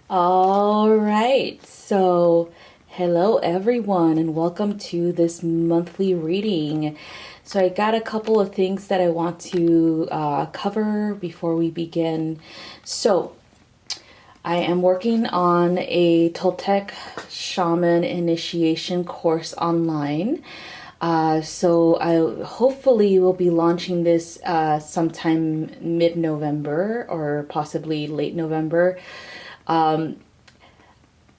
All right, so hello everyone, and welcome to this monthly reading. So I got a couple of things that I want to cover before we begin. So I am working on a Toltec Shaman initiation course online. So I hopefully will be launching this sometime mid-November or possibly late November.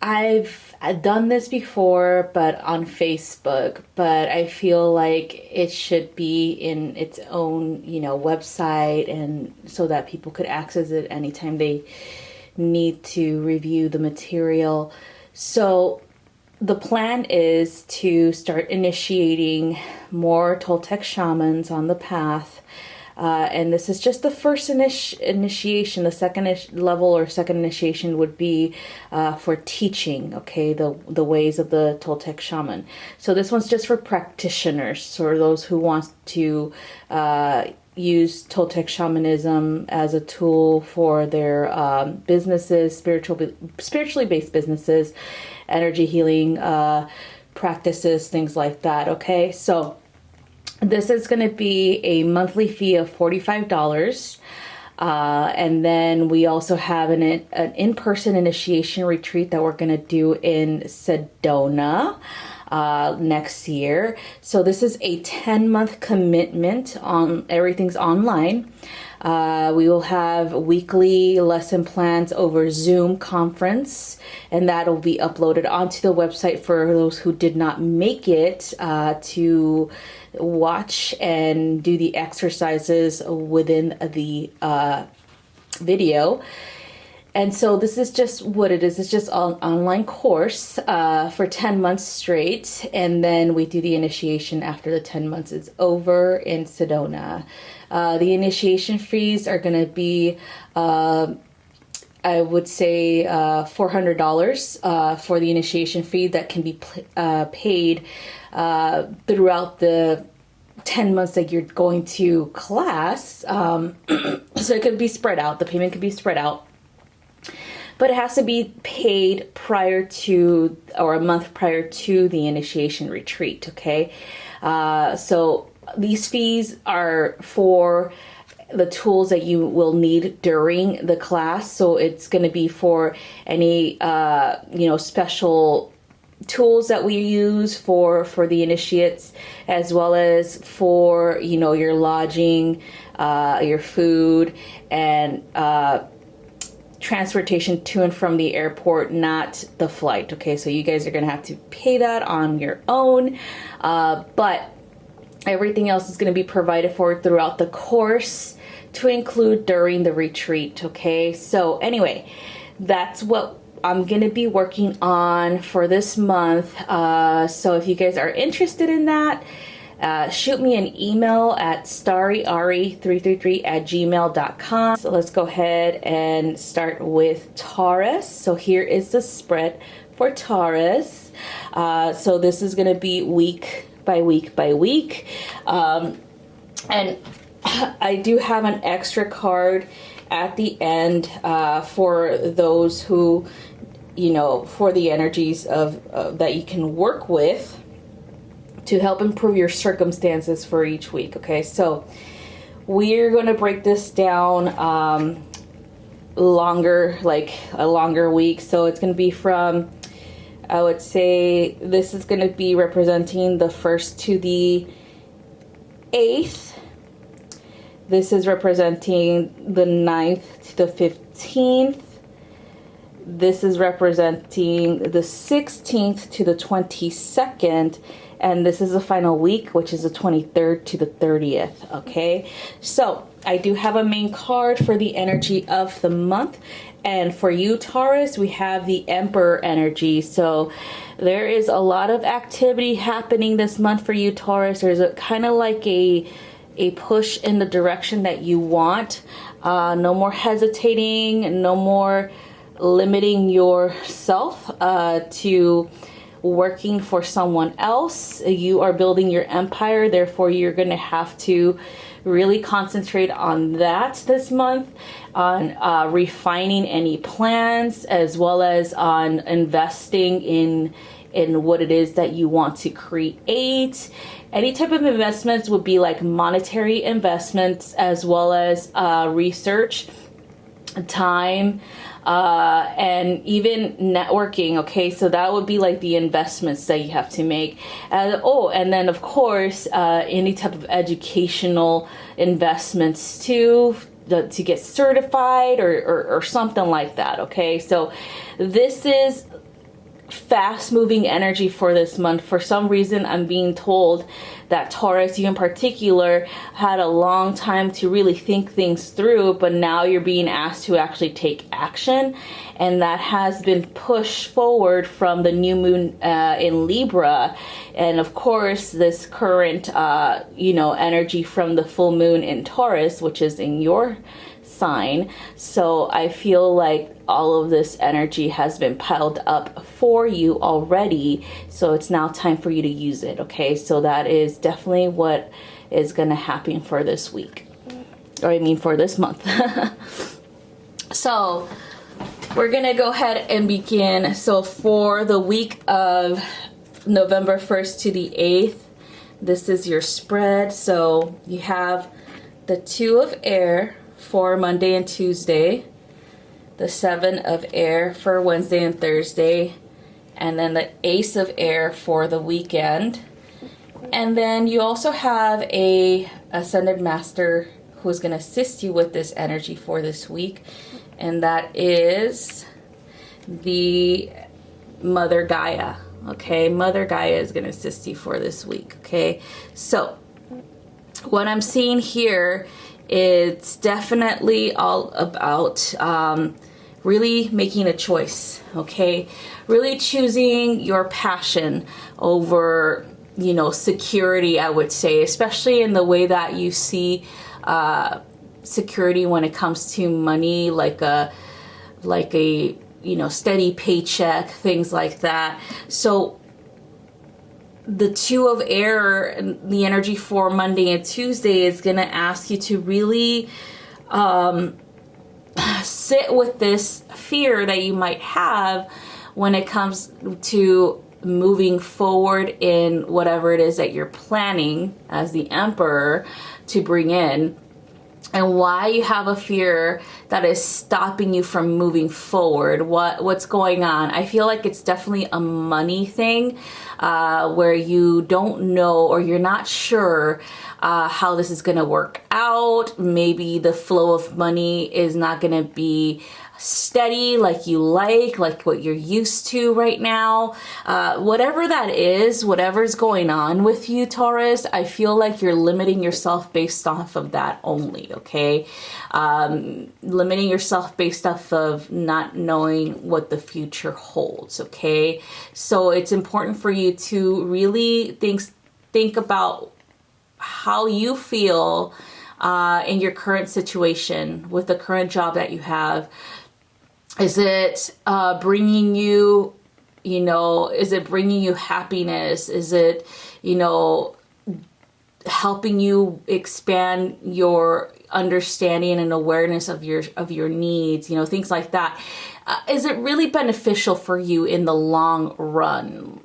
I've done this before, but on Facebook, but I feel like it should be in its own, website, and so that people could access it anytime they need to review the material. So the plan is to start initiating more Toltec shamans on the path. And this is just the first initiation. The second level or second initiation would be for teaching, okay, the ways of the Toltec shaman. So this one's just for practitioners, or those who want to use Toltec shamanism as a tool for their businesses, spiritually based businesses, energy healing practices, things like that, okay? So this is going to be a monthly fee of $45. And then we also have an in-person initiation retreat that we're going to do in Sedona next year. So this is a 10-month commitment. On everything's online. We will have weekly lesson plans over Zoom conference, and that'll be uploaded onto the website for those who did not make it to watch and do the exercises within the video. And so this is just what it is. It's just an online course for 10 months straight. And then we do the initiation after the 10 months is over in Sedona. The initiation fees are going to be, I would say, $400 for the initiation fee that can be paid throughout the 10 months that you're going to class. So it could be spread out. The payment could be spread out. But it has to be paid prior to, or a month prior to the initiation retreat, okay? So these fees are for the tools that you will need during the class. So it's going to be for any, special tools that we use for the initiates, as well as for, your lodging, your food, and transportation to and from the airport, not the flight. Okay, so you guys are going to have to pay that on your own, but everything else is going to be provided for throughout the course, to include during the retreat. Okay, so anyway, that's what I'm going to be working on for this month. So if you guys are interested in that, shoot me an email at starryari333@gmail.com. So let's go ahead and start with Taurus. So here is the spread for Taurus. So this is going to be week by week by week. And I do have an extra card at the end for those who, for the energies of that you can work with to help improve your circumstances for each week. Okay, so we're going to break this down longer, like a longer week. So it's going to be from, I would say, this is going to be representing the 1st to the 8th. This is representing the 9th to the 15th. This is representing the 16th to the 22nd. And this is the final week, which is the 23rd to the 30th, okay? So I do have a main card for the energy of the month. And for you, Taurus, we have the Emperor energy. So there is a lot of activity happening this month for you, Taurus. There's a kind of like a push in the direction that you want. No more hesitating, no more limiting yourself to working for someone else. You are building your empire, therefore you're going to have to really concentrate on that this month, on refining any plans, as well as on investing in what it is that you want to create. Any type of investments would be like monetary investments, as well as research, time, and even networking. Okay, so that would be like the investments that you have to make. And then of course any type of educational investments too, to get certified or something like that. Okay, so this is fast moving energy for this month. For some reason, I'm being told that Taurus, you in particular, had a long time to really think things through, but now you're being asked to actually take action, and that has been pushed forward from the new moon in Libra, and of course this current energy from the full moon in Taurus, which is in your sign. So I feel like all of this energy has been piled up for you already, so it's now time for you to use it. Okay, so that is definitely what is going to happen for this week, or I mean for this month. So we're gonna go ahead and begin. So for the week of November 1st to the 8th, this is your spread. So you have the 2 of air for Monday and Tuesday, the 7 of air for Wednesday and Thursday, and then the Ace of air for the weekend. And then you also have a Ascended Master who's going to assist you with this energy for this week, and that is the Mother Gaia. Okay, Mother Gaia is going to assist you for this week. Okay, so what I'm seeing here, it's definitely all about really making a choice. Okay, really choosing your passion over, security, I would say, especially in the way that you see security when it comes to money, like a steady paycheck, things like that. So the 2 of air, the energy for Monday and Tuesday, is going to ask you to really sit with this fear that you might have when it comes to moving forward in whatever it is that you're planning as the Emperor to bring in, and why you have a fear that is stopping you from moving forward. What's going on? I feel like it's definitely a money thing, where you don't know, or you're not sure how this is going to work out. Maybe the flow of money is not going to be steady like you like what you're used to right now. Whatever that is, whatever's going on with you, Taurus, I feel like you're limiting yourself based off of that only. Okay, limiting yourself based off of not knowing what the future holds. Okay, so it's important for you to really think about how you feel in your current situation with the current job that you have. Is it bringing you, is it bringing you happiness? Is it, helping you expand your understanding and awareness of your needs, things like that? Is it really beneficial for you in the long run?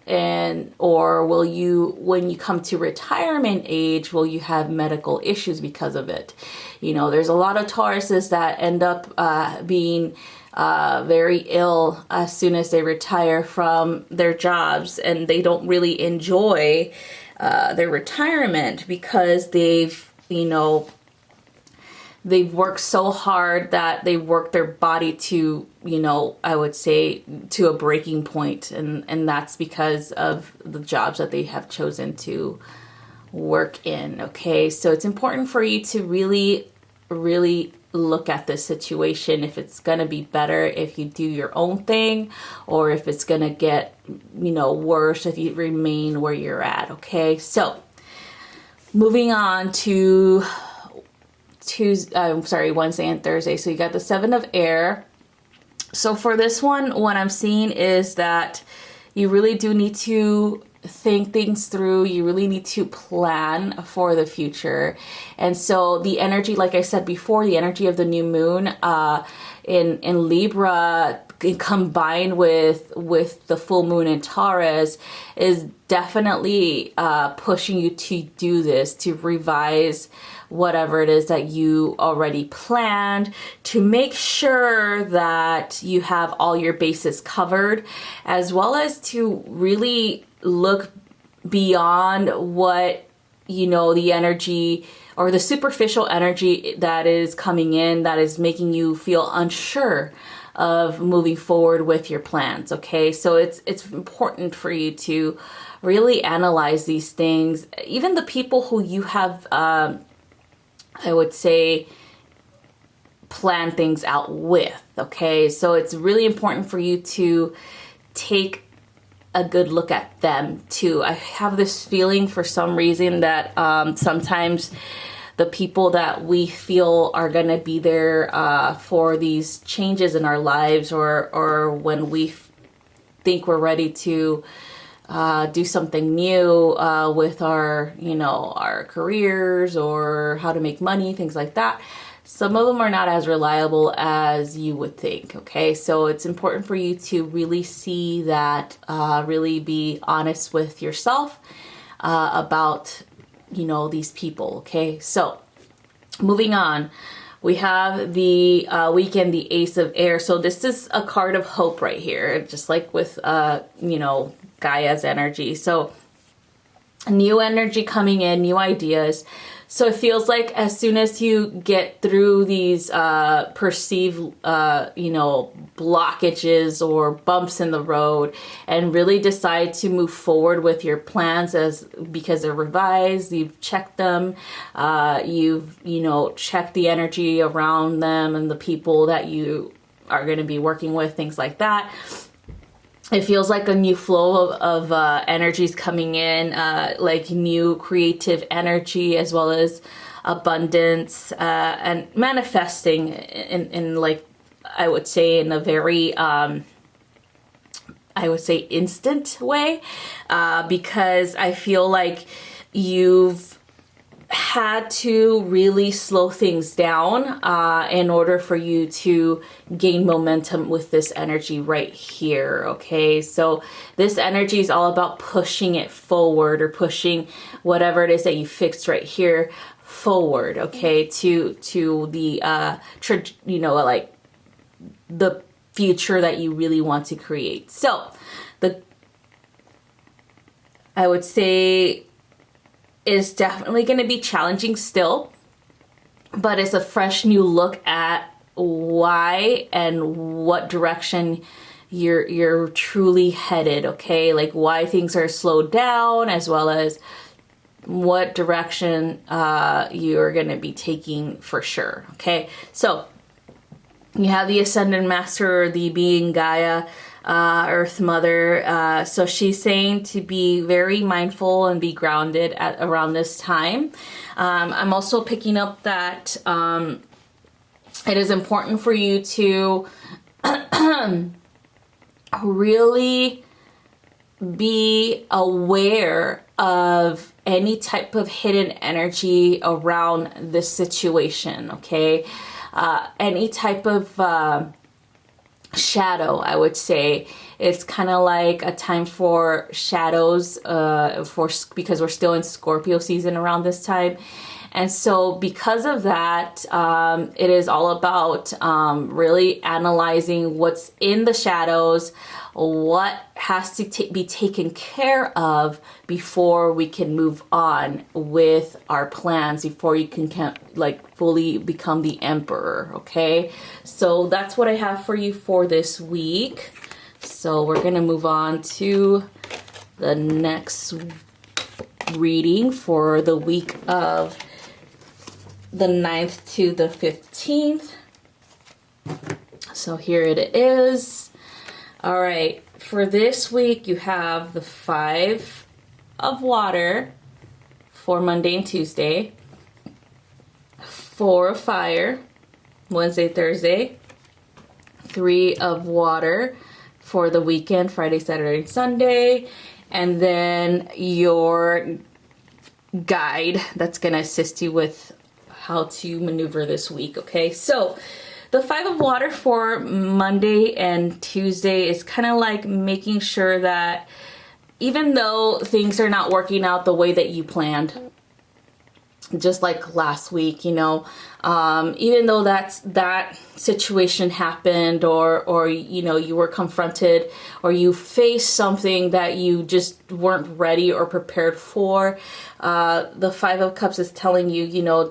Or will you, when you come to retirement age, will you have medical issues because of it? There's a lot of Tauruses that end up being very ill as soon as they retire from their jobs, and they don't really enjoy their retirement because they've worked so hard that they work their body to, I would say, to a breaking point, and that's because of the jobs that they have chosen to work in. Okay, so it's important for you to really look at this situation, if it's going to be better if you do your own thing, or if it's going to get, worse if you remain where you're at. Okay, so moving on to Wednesday and Thursday. So you got the 7 of air. So for this one, what I'm seeing is that you really do need to think things through. You really need to plan for the future. And so the energy, like I said before, the energy of the new moon in Libra combined with the full moon in Taurus is definitely pushing you to do this, to revise whatever it is that you already planned, to make sure that you have all your bases covered, as well as to really look beyond what, you know, the energy or the superficial energy that is coming in that is making you feel unsure of moving forward with your plans. Okay, so it's important for you to really analyze these things. Even the people who you have I would say plan things out with. Okay, so it's really important for you to take a good look at them too. I have this feeling for some reason that sometimes the people that we feel are going to be there for these changes in our lives, or when we think we're ready to do something new with our, you know, our careers or how to make money, things like that. Some of them are not as reliable as you would think. Okay, so it's important for you to really see that, really be honest with yourself about, you know, these people. Okay, so moving on, we have the weekend, the Ace of Air. So this is a card of hope right here, just like with you know, Gaia's energy. So new energy coming in, new ideas. So it feels like as soon as you get through these perceived, you know, blockages or bumps in the road, and really decide to move forward with your plans because they're revised, you've checked them, you've, you know, checked the energy around them and the people that you are going to be working with, things like that. It feels like a new flow of energies coming in, like new creative energy, as well as abundance and manifesting in like, I would say, in a very, I would say, instant way, because I feel like you've had to really slow things down in order for you to gain momentum with this energy right here. Okay, so this energy is all about pushing it forward, or pushing whatever it is that you fixed right here forward. Okay, to the you know, like the future that you really want to create. So I would say is definitely going to be challenging still, but it's a fresh new look at why and what direction you're truly headed. Okay, like why things are slowed down, as well as what direction you're going to be taking for sure. Okay, so you have the Ascended Master, the being Gaia, Earth Mother. So she's saying to be very mindful and be grounded at around this time. I'm also picking up that it is important for you to really be aware of any type of hidden energy around this situation. Okay, any type of shadow, I would say. It's kind of like a time for shadows, because we're still in Scorpio season around this time. And so because of that, it is all about really analyzing what's in the shadows, what has to be taken care of before we can move on with our plans, before you can like fully become the emperor. Okay, so that's what I have for you for this week. So we're gonna move on to the next reading for the week of the 9th to the 15th. So here it is. All right, for this week you have the 5 of Water for Monday and Tuesday, 4 of Fire Wednesday, Thursday, 3 of Water for the weekend, Friday, Saturday, and Sunday. And then your guide that's going to assist you with how to maneuver this week, okay? So the 5 of water for Monday and Tuesday is kind of like making sure that even though things are not working out the way that you planned, just like last week, you know, even though that situation happened, or you know, you were confronted or you faced something that you just weren't ready or prepared for, the 5 of Cups is telling you, you know,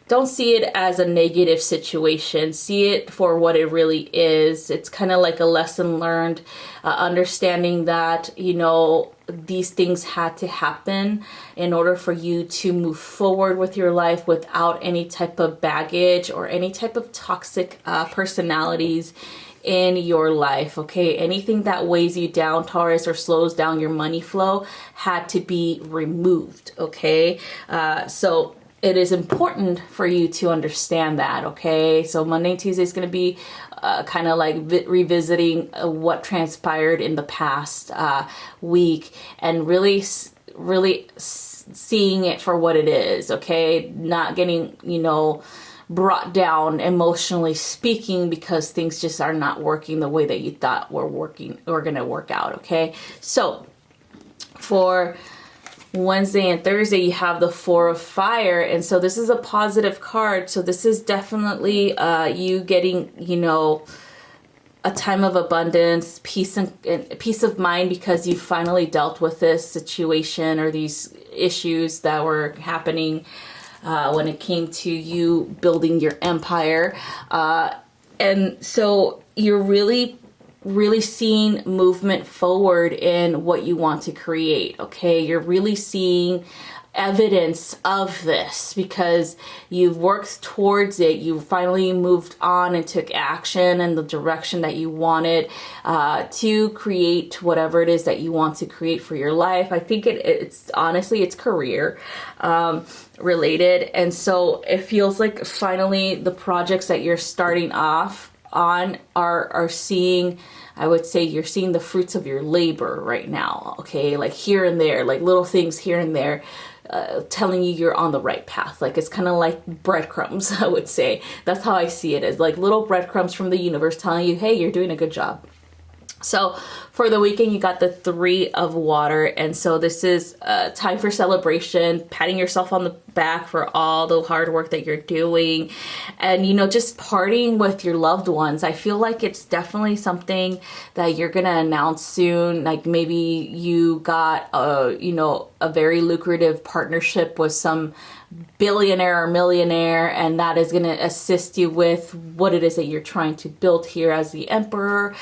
don't see it as a negative situation. See it for what it really is. It's kind of like a lesson learned, understanding that, you know, these things had to happen in order for you to move forward with your life without any type of baggage or any type of toxic personalities in your life, okay? Anything that weighs you down, Taurus, or slows down your money flow had to be removed, okay? So it is important for you to understand that, okay? So Monday and Tuesday is going to be kind of like revisiting what transpired in the past week, and really seeing it for what it is, okay? Not getting, you know, brought down emotionally speaking because things just are not working the way that you thought were going to work out, okay? So for Wednesday and Thursday, you have the 4 of fire, and so this is a positive card. So this is definitely you getting, you know, a time of abundance, peace and peace of mind, because you finally dealt with this situation or these issues that were happening when it came to you building your empire, and so you're really seeing movement forward in what you want to create, okay? You're really seeing evidence of this because you've worked towards it. You finally moved on and took action in the direction that you wanted to create whatever it is that you want to create for your life. I think it's honestly, it's career related. And so it feels like finally the projects that you're starting off on are seeing, I would say you're seeing the fruits of your labor right now, okay? Like here and there, like little things here and there, telling you you're on the right path. Like it's kind of like breadcrumbs, I would say. That's how I see it, as like little breadcrumbs from the universe telling you, hey, you're doing a good job. So for the weekend, you got the 3 of water. And so this is time for celebration, patting yourself on the back for all the hard work that you're doing. And, you know, just partying with your loved ones. I feel like it's definitely something that you're going to announce soon. Like maybe you got, you know, a very lucrative partnership with some billionaire or millionaire, and that is going to assist you with what it is that you're trying to build here as the emperor.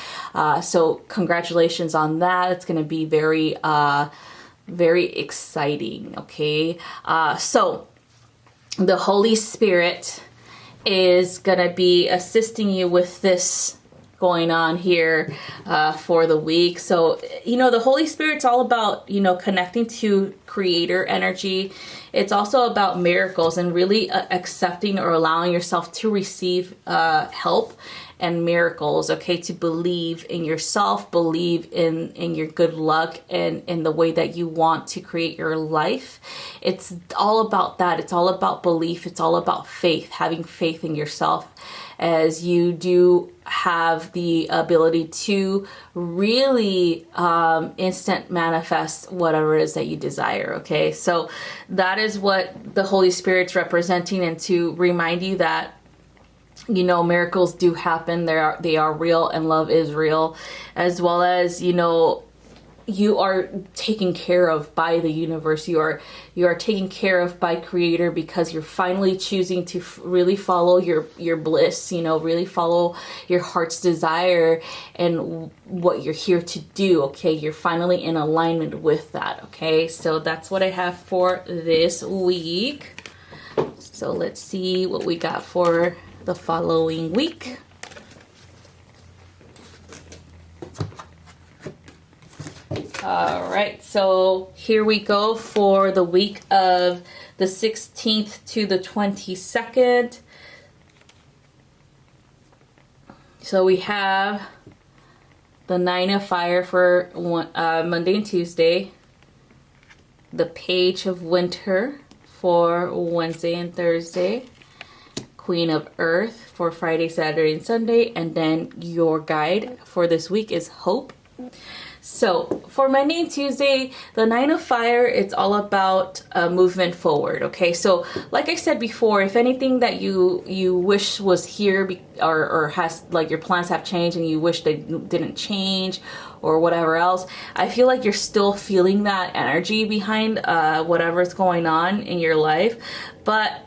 So congratulations on that. It's going to be very very exciting, okay? So the Holy Spirit is going to be assisting you with this going on here for the week. So, you know, the Holy Spirit's all about, you know, connecting to creator energy. It's also about miracles and really accepting or allowing yourself to receive help and miracles, okay? To believe in yourself, believe in your good luck and in the way that you want to create your life. It's all about that. It's all about belief. It's all about faith, having faith in yourself, as you do have the ability to really instant manifest whatever it is that you desire, okay? So that is what the Holy Spirit's representing, and to remind you that, you know, miracles do happen. They are real, and love is real, as well as, you know, you are taken care of by the universe. You are taken care of by creator, because you're finally choosing to really follow your bliss, you know, really follow your heart's desire and what you're here to do, okay? You're finally in alignment with that, okay? So that's what I have for this week. So let's see what we got for the following week. All right, so here we go for the week of the 16th to the 22nd. So we have the Nine of Fire for Monday and Tuesday, the Page of Winter for Wednesday and Thursday, Queen of Earth for Friday, Saturday, and Sunday, and then your guide for this week is Hope. So for Monday and Tuesday, the Nine of Fire, it's all about movement forward. Okay, so like I said before, if anything that you wish was here or has, like, your plans have changed and you wish they didn't change or whatever else, I feel like you're still feeling that energy behind whatever's going on in your life. But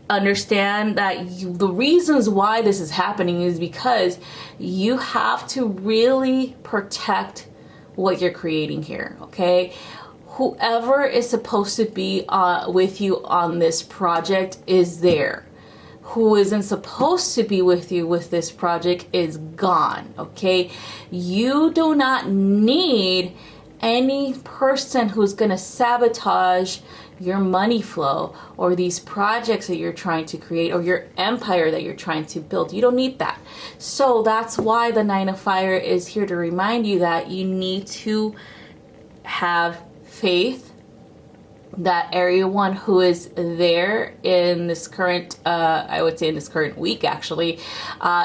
understand that the reasons why this is happening is because you have to really protect what you're creating here. Okay, whoever is supposed to be with you on this project is there. Who isn't supposed to be with you with this project is gone. Okay, you do not need any person who's going to sabotage your money flow or these projects that you're trying to create or your empire that you're trying to build. You don't need that. So that's why the Nine of Fire is here to remind you that you need to have faith that everyone who is there in this current, I would say in this current week actually,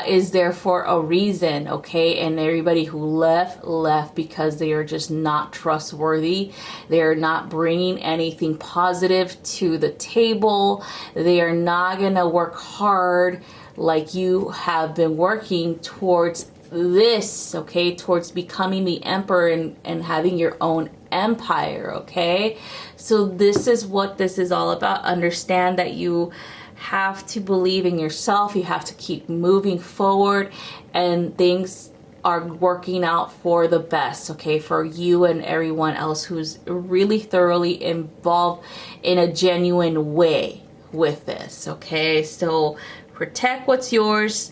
is there for a reason, okay? And everybody who left because they are just not trustworthy. They are not bringing anything positive to the table. They are not gonna work hard like you have been working towards this, okay? Towards becoming the emperor and having your own empire, okay? So this is what this is all about. Understand that you have to believe in yourself. You have to keep moving forward, and things are working out for the best, okay, for you and everyone else who's really thoroughly involved in a genuine way with this, okay? So protect what's yours.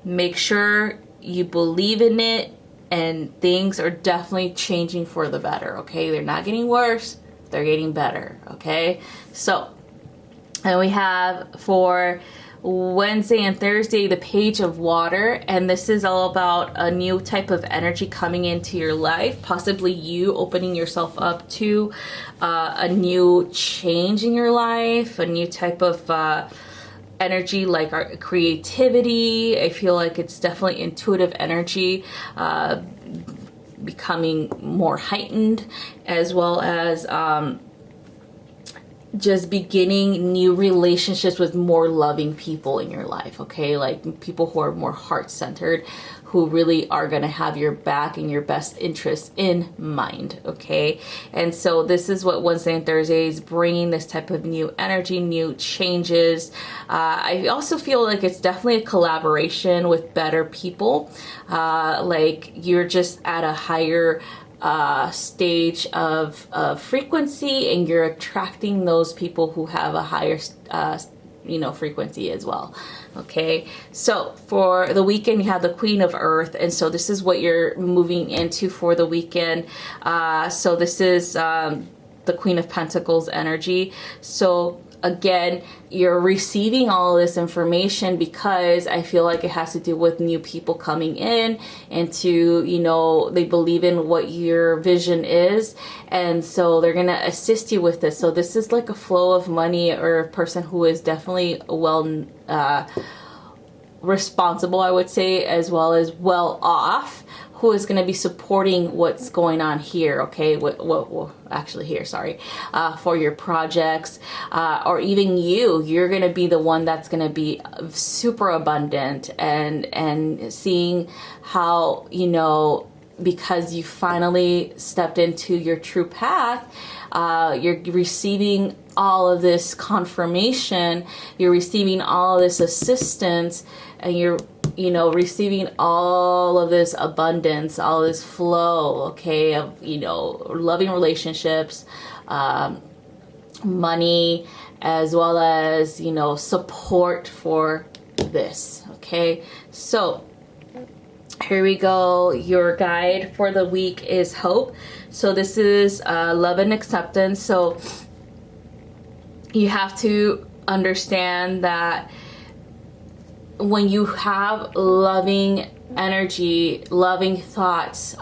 Make sure you believe in it, and things are definitely changing for the better, okay? They're not getting worse, they're getting better, okay? So, and we have for Wednesday and Thursday, the Page of Water, and this is all about a new type of energy coming into your life, possibly you opening yourself up to a new change in your life, a new type of energy, like our creativity. I feel like it's definitely intuitive energy becoming more heightened, as well as just beginning new relationships with more loving people in your life, okay? Like people who are more heart-centered, who really are going to have your back and your best interests in mind, okay? And so this is what Wednesday and Thursday is bringing, this type of new energy, new changes. I also feel like it's definitely a collaboration with better people. Like you're just at a higher stage of frequency, and you're attracting those people who have a higher frequency as well. Okay, so for the weekend you have the Queen of Earth, and so this is what you're moving into for the weekend. So this is the Queen of Pentacles energy. So again, you're receiving all of this information because I feel like it has to do with new people coming in and to, they believe in what your vision is. And so they're going to assist you with this. So this is like a flow of money, or a person who is definitely responsible, I would say, as well as well off, who is going to be supporting what's going on here, okay? For your projects, or even you're going to be the one that's going to be super abundant, and seeing how, because you finally stepped into your true path, you're receiving all of this confirmation, you're receiving all of this assistance, and you're receiving all of this abundance, all this flow, okay, of, loving relationships, money, as well as, support for this, okay? So here we go. Your guide for the week is Hope. So this is love and acceptance. So you have to understand that when you have loving energy, loving thoughts,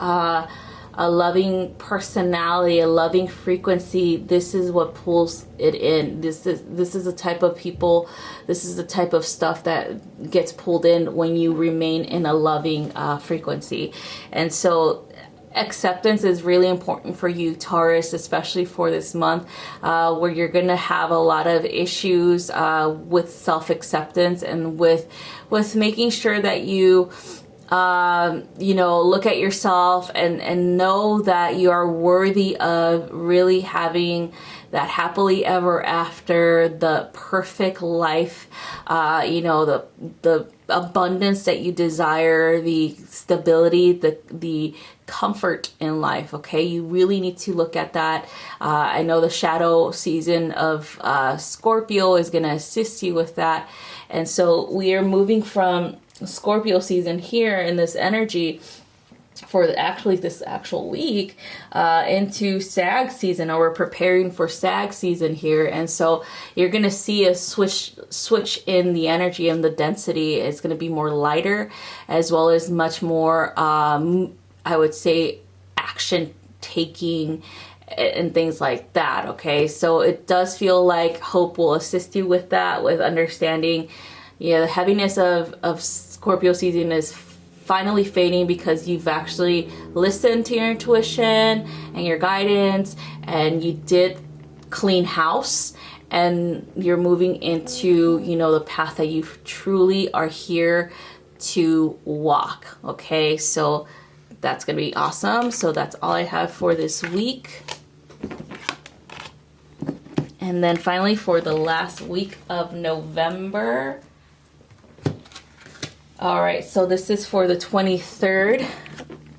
a loving personality, a loving frequency, this is what pulls it in. This is the type of people, this is the type of stuff that gets pulled in when you remain in a loving frequency. And so acceptance is really important for you, Taurus, especially for this month, where you're going to have a lot of issues with self-acceptance and with making sure that you look at yourself and know that you are worthy of really having that happily ever after, the perfect life, the abundance that you desire, the stability, the comfort in life. Okay, you really need to look at that. I know the shadow season of Scorpio is going to assist you with that. And so we are moving from Scorpio season here in this energy for this actual week into Sag season, or we're preparing for Sag season here. And so you're going to see a switch in the energy and the density. It's going to be more lighter, as well as much more I would say action taking and things like that. Okay, so it does feel like Hope will assist you with that, with understanding the heaviness of Scorpio season is finally fading, because you've actually listened to your intuition and your guidance, and you did clean house, and you're moving into the path that you truly are here to walk. Okay, so that's gonna be awesome. So that's all I have for this week. And then finally for the last week of November. All right, so this is for the 23rd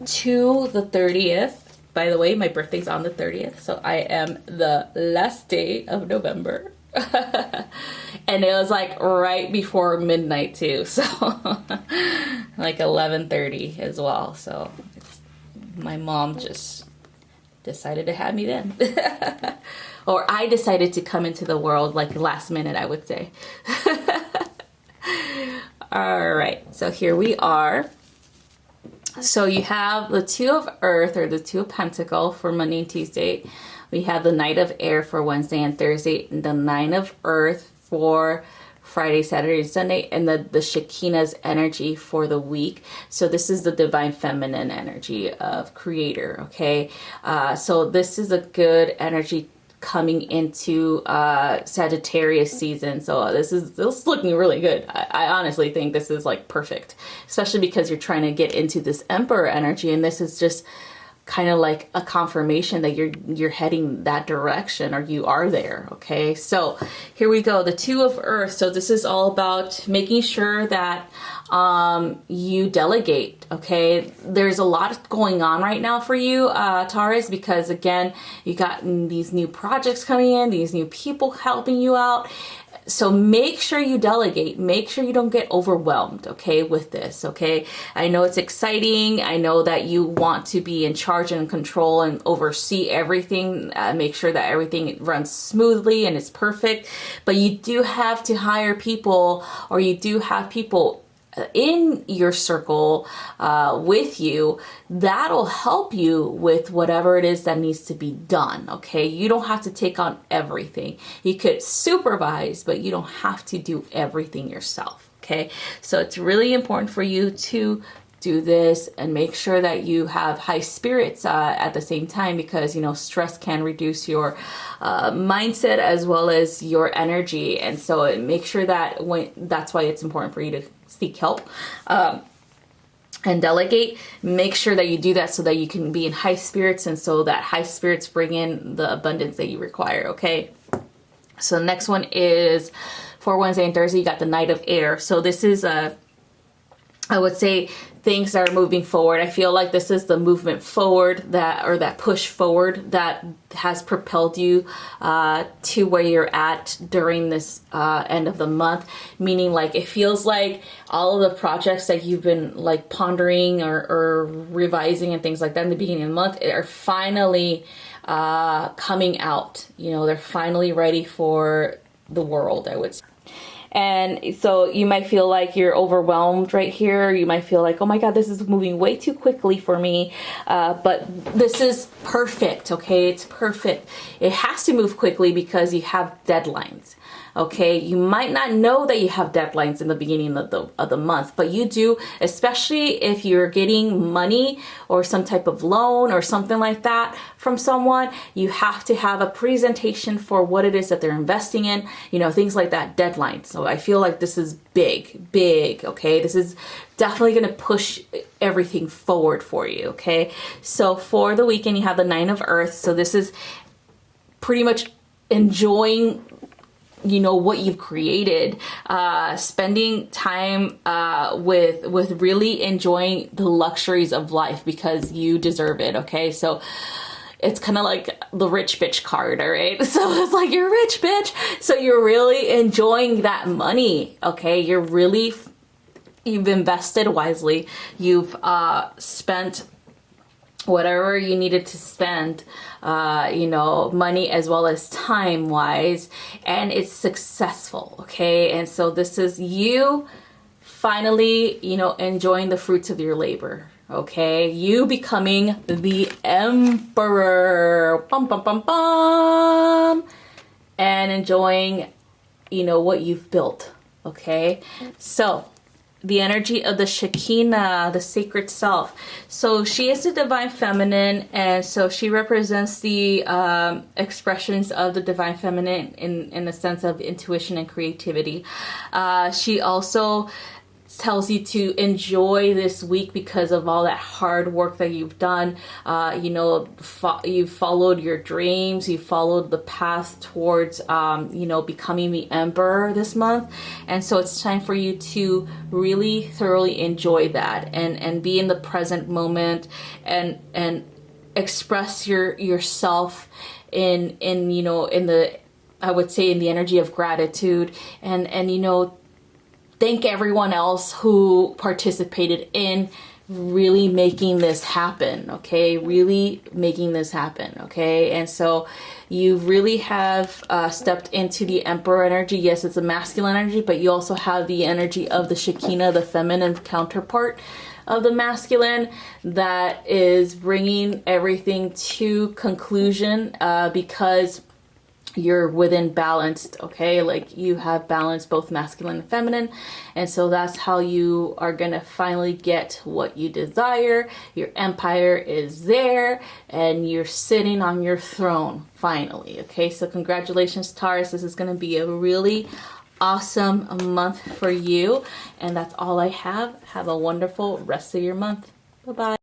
to the 30th. By the way, my birthday's on the 30th, so I am the last day of November. And it was like right before midnight too, so like 11:30 as well. So my mom just decided to have me then. Or I decided to come into the world like last minute, I would say. All right, so here we are. So you have the Two of Earth, or the Two of Pentacle, for Monday and Tuesday. We have the Knight of Air for Wednesday and Thursday, and the Nine of Earth for Friday, Saturday, and Sunday, and the Shekinah's energy for the week. So this is the divine feminine energy of creator. Okay, so this is a good energy coming into Sagittarius season. So this is looking really good. I honestly think this is like perfect, especially because you're trying to get into this Emperor energy, and this is just kind of like a confirmation that you're heading that direction, or you are there. Okay, so here we go, the Two of Earth. So this is all about making sure that you delegate. Okay, there's a lot going on right now for you, Taurus, because again, you got these new projects coming in, these new people helping you out. So make sure you delegate. Make sure you don't get overwhelmed, okay, with this, okay? I know it's exciting. I know that you want to be in charge and control and oversee everything, make sure that everything runs smoothly and it's perfect. But you do have to hire people, or you do have people in your circle with you that'll help you with whatever it is that needs to be done. Okay, you don't have to take on everything. You could supervise, but you don't have to do everything yourself. Okay, so it's really important for you to do this and make sure that you have high spirits at the same time, because stress can reduce your mindset as well as your energy. And so make sure that that's why it's important for you to seek help and delegate. Make sure that you do that so that you can be in high spirits, and so that high spirits bring in the abundance that you require. Okay, so the next one is for Wednesday and Thursday. You got the Knight of Air. So this is I would say things are moving forward. I feel like this is the movement forward that push forward that has propelled you to where you're at during this end of the month. Meaning, like, it feels like all of the projects that you've been like pondering or revising and things like that in the beginning of the month are finally coming out. They're finally ready for the world, I would say. And so you might feel like you're overwhelmed right here. You might feel like, oh my God, this is moving way too quickly for me. But this is perfect, okay? It's perfect. It has to move quickly because you have deadlines. Okay, you might not know that you have deadlines in the beginning of the month, but you do, especially if you're getting money or some type of loan or something like that from someone. You have to have a presentation for what it is that they're investing in, you know, things like that, deadlines. So I feel like this is big, okay? This is definitely going to push everything forward for you, okay? So for the weekend, you have the Nine of Earth. So this is pretty much enjoying, you know, what you've created, spending time with really enjoying the luxuries of life because you deserve it, okay? So it's kind of like the rich bitch card, all right? So it's like, you're rich bitch, so you're really enjoying that money, okay? You've invested wisely. You've spent whatever you needed to spend, you know, money as well as time wise, and it's successful, okay? And so this is you finally, you know, enjoying the fruits of your labor, okay? You becoming the emperor, bum, bum, bum, bum, and enjoying, you know, what you've built, okay? So the energy of the Shekinah, the sacred self. So she is the divine feminine, and so she represents the expressions of the divine feminine in the sense of intuition and creativity. She also tells you to enjoy this week because of all that hard work that you've done. You know, you've followed your dreams, you followed the path towards, you know, becoming the emperor this month. And so it's time for you to really thoroughly enjoy that and be in the present moment and express yourself in, you know, in the, I would say, in the energy of gratitude and, you know, thank everyone else who participated in really making this happen, okay? Really making this happen, okay? And so you really have stepped into the Emperor energy. Yes, it's a masculine energy, but you also have the energy of the Shekinah, the feminine counterpart of the masculine, that is bringing everything to conclusion because you're within balanced, okay? Like you have balanced both masculine and feminine, and so that's how you are gonna finally get what you desire. Your empire is there and you're sitting on your throne finally, okay? So congratulations, Taurus. This is gonna be a really awesome month for you, and that's all I have. Have a wonderful rest of your month. Bye-bye.